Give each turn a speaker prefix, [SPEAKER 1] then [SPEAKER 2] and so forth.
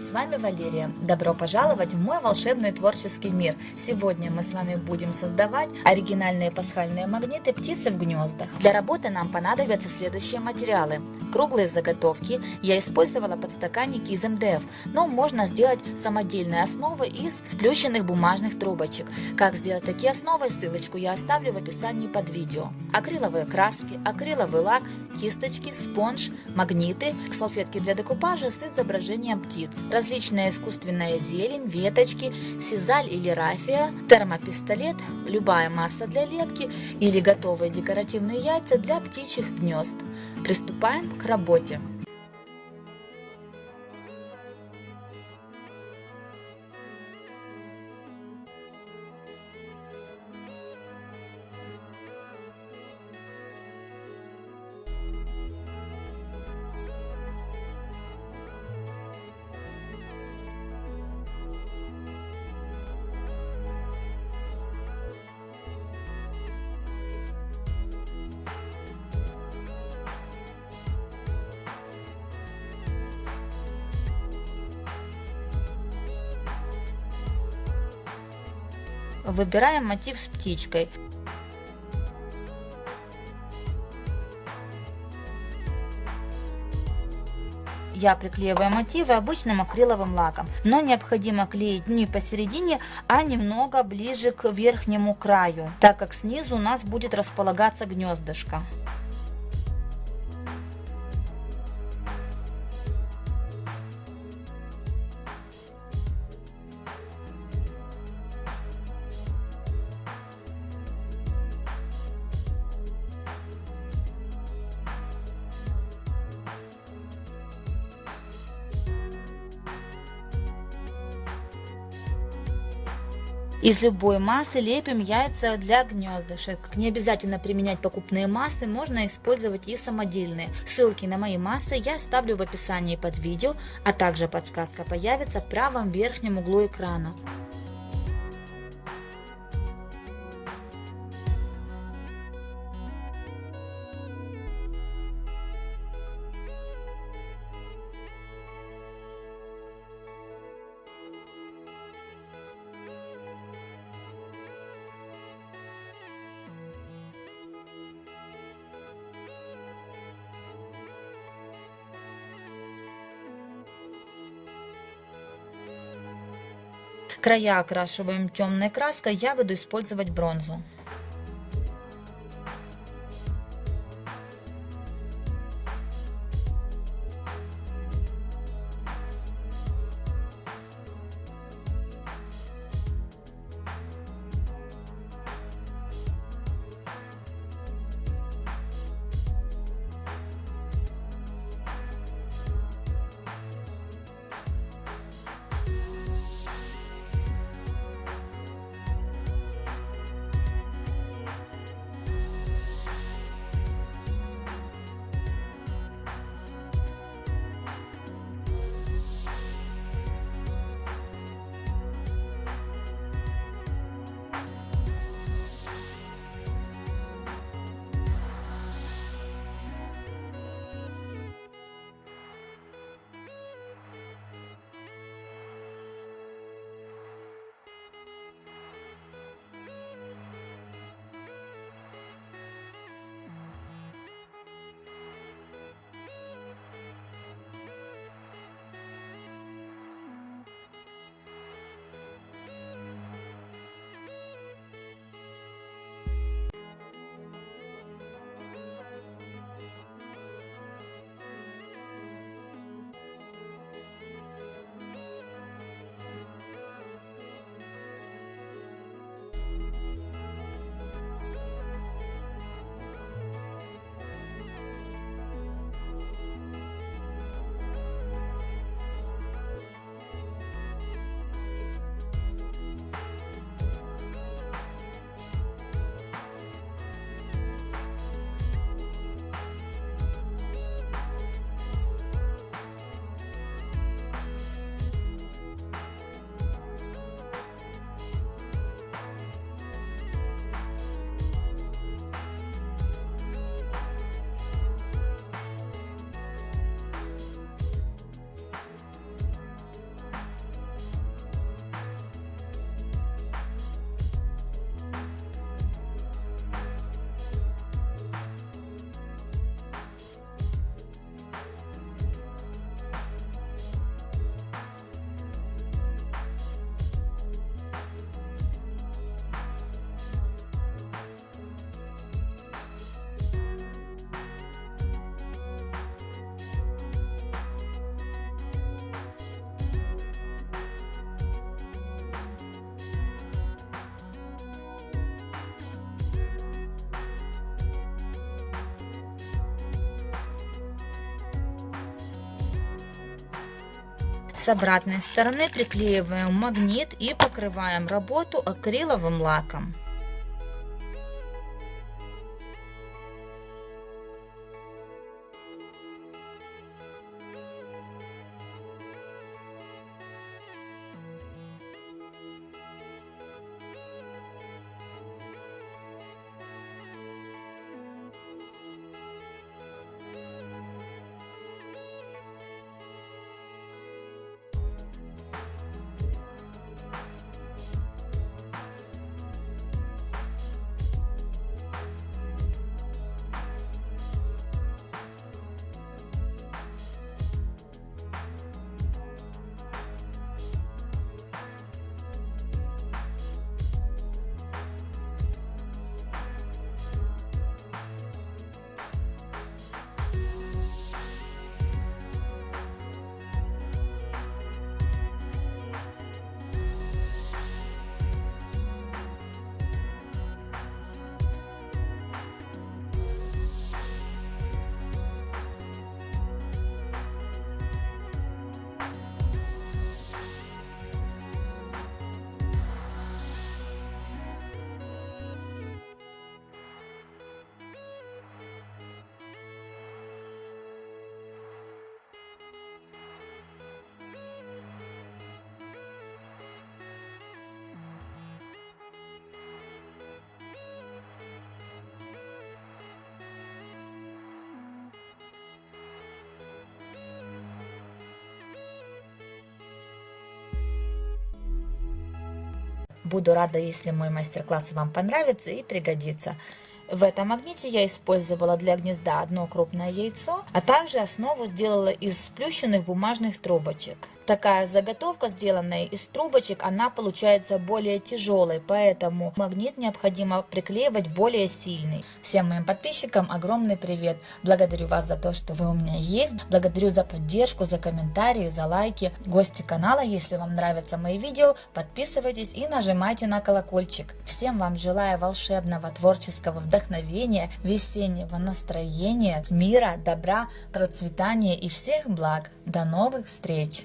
[SPEAKER 1] с вами Валерия. Добро пожаловать в мой волшебный творческий мир. Сегодня мы с вами будем создавать оригинальные пасхальные магниты птицы в гнездах. Для работы нам понадобятся следующие материалы. Круглые заготовки. Я использовала подстаканники из МДФ, но можно сделать самодельные основы из сплющенных бумажных трубочек. Как сделать такие основы, ссылочку я оставлю в описании под видео. Акриловые краски, акриловый лак, кисточки, спонж, магниты, салфетки для декупажа с изображением птиц, различная искусственная зелень, веточки, сизаль или рафия, термопистолет, любая масса для лепки или готовые декоративные яйца для птичьих гнезд. Приступаем к работе. Выбираем мотив с птичкой. Я приклеиваю мотивы обычным акриловым лаком, но необходимо клеить не посередине, а немного ближе к верхнему краю, так как снизу у нас будет располагаться гнездышко. Из любой массы лепим яйца для гнездышек. Не обязательно применять покупные массы, можно использовать и самодельные. Ссылки на мои массы я оставлю в описании под видео, а также подсказка появится в правом верхнем углу экрана. Края окрашиваем темной краской, я буду использовать бронзу. С обратной стороны приклеиваем магнит и покрываем работу акриловым лаком. Буду рада, если мой мастер-класс вам понравится и пригодится. В этом магните я использовала для гнезда одно крупное яйцо, а также основу сделала из сплющенных бумажных трубочек. Такая заготовка, сделанная из трубочек, она получается более тяжелой, поэтому магнит необходимо приклеивать более сильный. Всем моим подписчикам огромный привет! Благодарю вас за то, что вы у меня есть. Благодарю за поддержку, за комментарии, за лайки. Гости канала, если вам нравятся мои видео, подписывайтесь и нажимайте на колокольчик. Всем вам желаю волшебного творческого вдохновения, весеннего настроения, мира, добра, процветания и всех благ. До новых встреч!